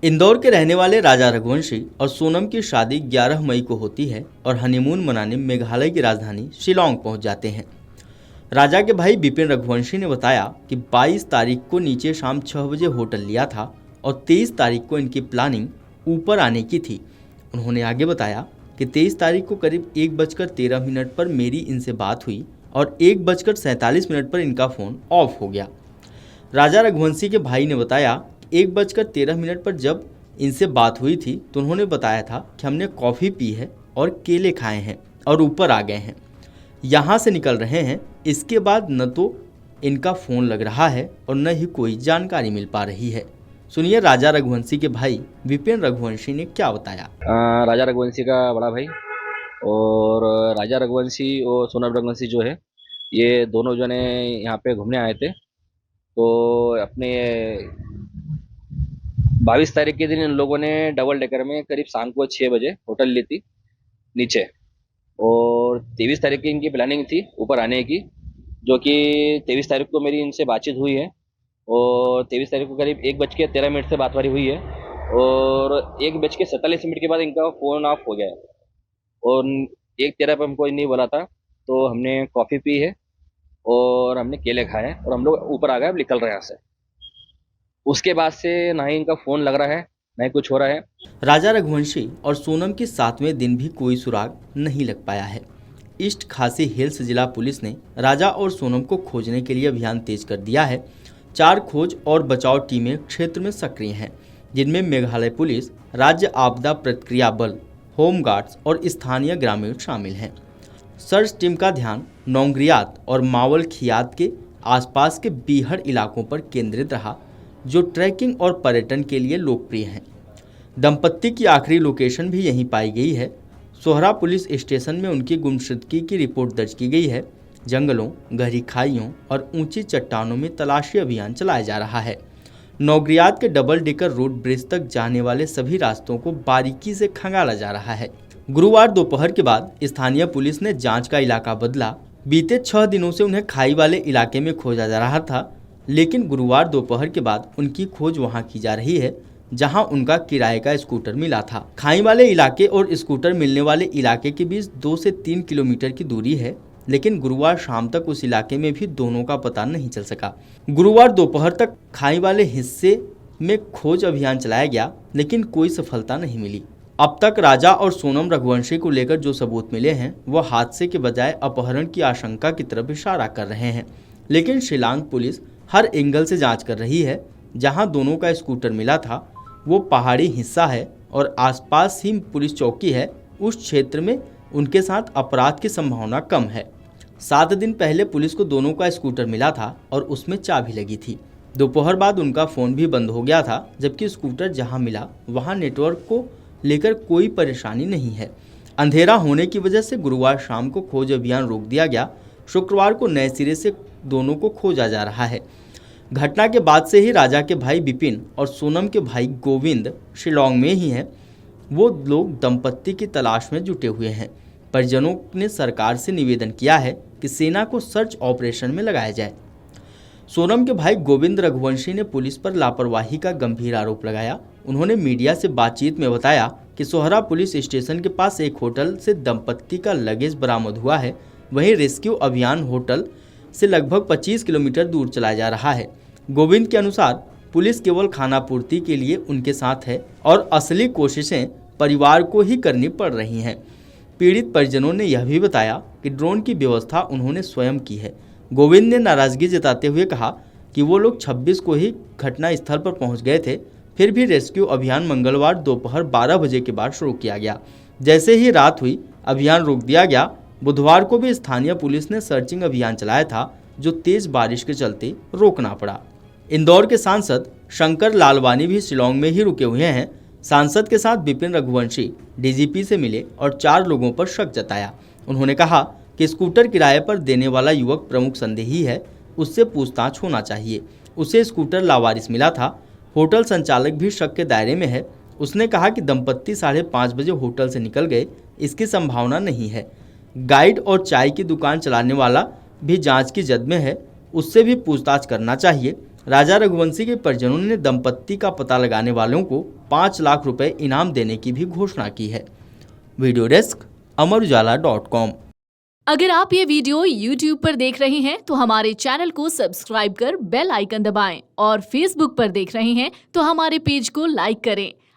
इंदौर के रहने वाले राजा रघुवंशी और सोनम की शादी 11 मई को होती है और हनीमून मनाने मेघालय की राजधानी शिलोंग पहुंच जाते हैं। राजा के भाई विपिन रघुवंशी ने बताया कि 22 तारीख को नीचे शाम 6 बजे होटल लिया था और 23 तारीख को इनकी प्लानिंग ऊपर आने की थी। उन्होंने आगे बताया कि 23 तारीख को करीब 1:13 पर मेरी इनसे बात हुई और 1:47 पर इनका फ़ोन ऑफ हो गया। राजा रघुवंशी के भाई ने बताया कि 1:13 पर जब इनसे बात हुई थी तो उन्होंने बताया था कि हमने कॉफ़ी पी है और केले खाए हैं और ऊपर आ गए हैं, यहाँ से निकल रहे हैं। इसके बाद न तो इनका फ़ोन लग रहा है और न ही कोई जानकारी मिल पा रही है। सुनिए राजा रघुवंशी के भाई विपिन रघुवंशी ने क्या बताया। राजा रघुवंशी का बड़ा भाई और राजा रघुवंशी और सोनम रघुवंशी जो है, ये दोनों जने यहाँ पे घूमने आए थे। तो अपने 22 तारीख के दिन इन लोगों ने डबल डेकर में करीब शाम को 6 बजे होटल ली थी नीचे, और 23 तारीख की इनकी प्लानिंग थी ऊपर आने की, जो कि 23 तारीख को मेरी इनसे बातचीत हुई है और 23 तारीख को करीब 1:13 से बात वारी हुई है और 1:47 के बाद इनका फ़ोन ऑफ हो गया है। और 1:13 पे हमको नहीं बोला था, तो हमने कॉफ़ी पी है और हमने केले खाए हैं और हम लोग ऊपर आ गए, अब निकल रहे हैं यहाँ से। उसके बाद से ना ही इनका फ़ोन लग रहा है, ना ही कुछ हो रहा है। राजा रघुवंशी और सोनम के 7वें दिन भी कोई सुराग नहीं लग पाया है। ईस्ट खासी हिल्स जिला पुलिस ने राजा और सोनम को खोजने के लिए अभियान तेज कर दिया है। 4 खोज और बचाव टीमें क्षेत्र में सक्रिय हैं, जिनमें मेघालय पुलिस, राज्य आपदा प्रतिक्रिया बल, होमगार्ड्स और स्थानीय ग्रामीण शामिल हैं। सर्च टीम का ध्यान नौंगरियात और मावल खियात के आसपास के बीहड़ इलाकों पर केंद्रित रहा, जो ट्रैकिंग और पर्यटन के लिए लोकप्रिय हैं। दंपत्ति की आखिरी लोकेशन भी यहीं पाई गई है। सोहरा पुलिस स्टेशन में उनकी गुमशुदगी की रिपोर्ट दर्ज की गई है। जंगलों, गहरी खाइयों और ऊंची चट्टानों में तलाशी अभियान चलाया जा रहा है। नौगरियात के डबल डेकर रोड ब्रिज तक जाने वाले सभी रास्तों को बारीकी से खंगाला जा रहा है। गुरुवार दोपहर के बाद स्थानीय पुलिस ने जांच का इलाका बदला। बीते 6 दिनों से उन्हें खाई वाले इलाके में खोजा जा रहा था, लेकिन गुरुवार दोपहर के बाद उनकी खोज वहां की जा रही है जहां उनका किराए का स्कूटर मिला था। खाई वाले इलाके और स्कूटर मिलने वाले इलाके के बीच 2 से 3 किलोमीटर की दूरी है, लेकिन गुरुवार शाम तक उस इलाके में भी दोनों का पता नहीं चल सका। गुरुवार दोपहर तक खाई वाले हिस्से में खोज अभियान चलाया गया, लेकिन कोई सफलता नहीं मिली। अब तक राजा और सोनम रघुवंशी को लेकर जो सबूत मिले हैं वह हादसे के बजाय अपहरण की आशंका की तरफ इशारा कर रहे हैं, लेकिन शिलांग पुलिस हर एंगल से जांच कर रही है। जहां दोनों का स्कूटर मिला था वो पहाड़ी हिस्सा है और आसपास ही पुलिस चौकी है। उस क्षेत्र में उनके साथ अपराध की संभावना कम है। 7 दिन पहले पुलिस को दोनों का स्कूटर मिला था और उसमें चाबी लगी थी। दोपहर बाद उनका फ़ोन भी बंद हो गया था, जबकि स्कूटर जहां मिला वहां नेटवर्क को लेकर कोई परेशानी नहीं है। अंधेरा होने की वजह से गुरुवार शाम को खोज अभियान रोक दिया गया। शुक्रवार को नए सिरे से दोनों को खोजा जा रहा है। घटना के बाद से ही राजा के भाई विपिन और सोनम के भाई गोविंद शिलोंग में ही हैं। वो लोग दंपत्ति की तलाश में जुटे हुए हैं। परिजनों ने सरकार से निवेदन किया है कि सेना को सर्च ऑपरेशन में लगाया जाए। सोनम के भाई गोविंद रघुवंशी ने पुलिस पर लापरवाही का गंभीर आरोप लगाया। उन्होंने मीडिया से बातचीत में बताया कि सोहरा पुलिस स्टेशन के पास एक होटल से दंपत्ति का लगेज बरामद हुआ है। वहीं रेस्क्यू अभियान होटल से लगभग 25 किलोमीटर दूर चलाया जा रहा है। गोविंद के अनुसार पुलिस केवल खानापूर्ति के लिए उनके साथ है और असली कोशिशें परिवार को ही करनी पड़ रही हैं। पीड़ित परिजनों ने यह भी बताया कि ड्रोन की व्यवस्था उन्होंने स्वयं की है। गोविंद ने नाराजगी जताते हुए कहा कि वो लोग 26 को ही घटना स्थल पर पहुंच गए थे, फिर भी रेस्क्यू अभियान मंगलवार दोपहर 12 बजे के बाद शुरू किया गया। जैसे ही रात हुई अभियान रोक दिया गया। बुधवार को भी स्थानीय पुलिस ने सर्चिंग अभियान चलाया था, जो तेज बारिश के चलते रोकना पड़ा। इंदौर के सांसद शंकर लालवानी भी शिलोंग में ही रुके हुए हैं। सांसद के साथ विपिन रघुवंशी डीजीपी से मिले और 4 लोगों पर शक जताया। उन्होंने कहा कि स्कूटर किराए पर देने वाला युवक प्रमुख संदेही है, उससे पूछताछ होना चाहिए। उसे स्कूटर लावारिस मिला था। होटल संचालक भी शक के दायरे में है। उसने कहा कि दंपत्ति 5:30 बजे होटल से निकल गए, इसकी संभावना नहीं है। गाइड और चाय की दुकान चलाने वाला भी जांच की जद में है, उससे भी पूछताछ करना चाहिए। राजा रघुवंशी के परिजनों ने दंपत्ति का पता लगाने वालों को 5 लाख रुपए इनाम देने की भी घोषणा की है। Video desk amarujala.com। अगर आप ये वीडियो YouTube पर देख रहे हैं तो हमारे चैनल को सब्सक्राइब कर बेल आइकन दबाएं और Facebook पर देख रहे हैं तो हमारे पेज को लाइक करें।